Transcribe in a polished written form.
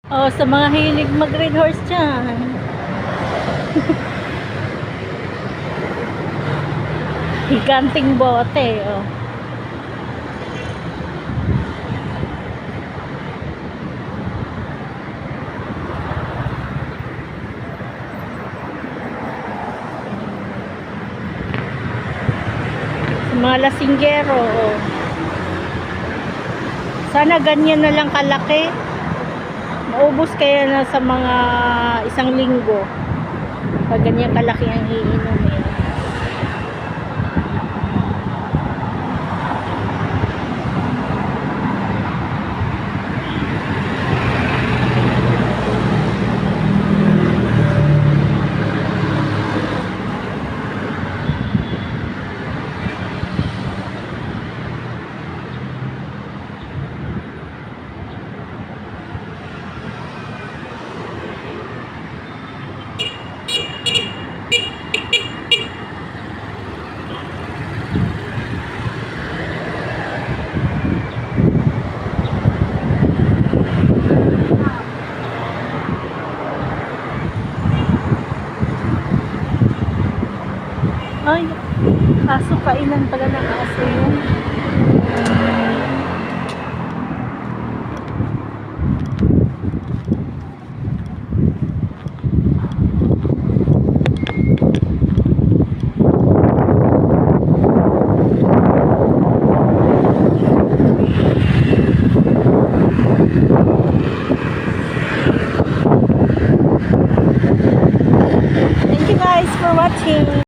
Oh, sa mga hilig mag-red horse dyan. Higanting bote, oh. Sa mga lasinggero, oh. Sana ganyan na lang kalaki. Maubos kaya na sa mga isang linggo. Pag ganyan kalaki ang iinumin. Ay, aso, kainan pala ng aso yun. Thank you guys for watching.